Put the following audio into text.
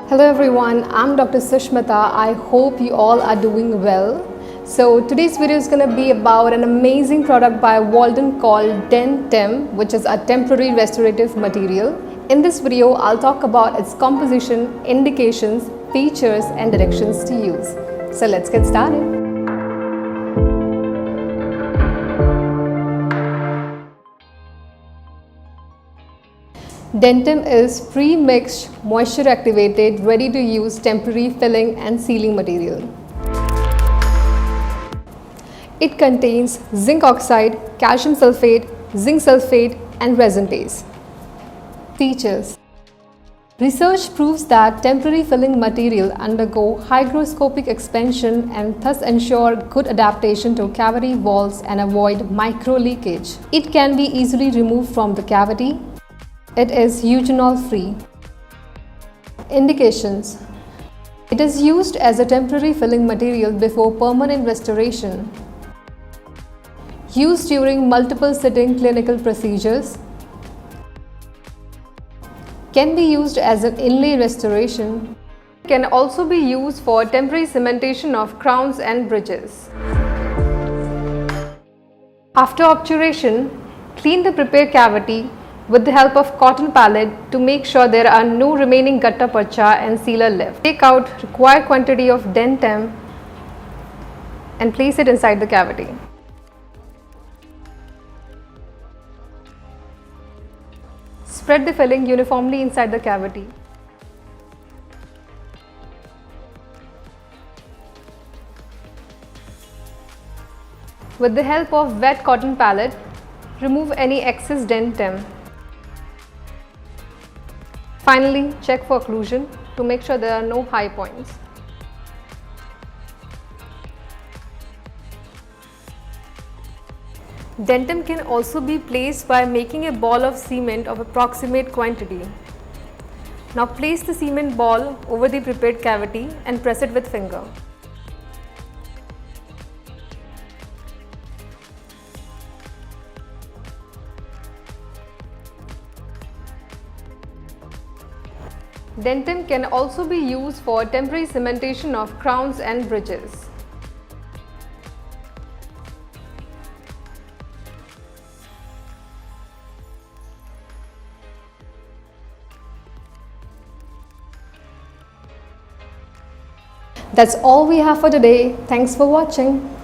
Hello everyone, I'm Dr. Sushmita. I hope you all are doing well. So today's video is going to be about an amazing product by Waldent called Den Temp, which is a temporary restorative material. In this video, I'll talk about its composition, indications, features and directions to use. So let's get started. Den Temp is pre-mixed, moisture activated, ready to use temporary filling and sealing material. It contains zinc oxide, calcium sulfate, zinc sulfate and resin base. Features. Research proves that temporary filling material undergo hygroscopic expansion and thus ensure good adaptation to cavity walls and avoid micro leakage. It can be easily removed from the cavity. It is eugenol free. Indications. It is used as a temporary filling material before permanent restoration. Used during multiple sitting clinical procedures. Can be used as an inlay restoration. Can also be used for temporary cementation of crowns and bridges. After obturation, clean the prepared cavity with the help of cotton pallet to make sure there are no remaining gutta percha and sealer left. Take out required quantity of Den Temp and place it inside the cavity. Spread the filling uniformly inside the cavity. With the help of wet cotton pallet, remove any excess Den Temp. Finally, check for occlusion to make sure there are no high points. Den Temp can also be placed by making a ball of cement of approximate quantity. Now place the cement ball over the prepared cavity and press it with finger. Den Temp can also be used for temporary cementation of crowns and bridges. That's all we have for today. Thanks for watching.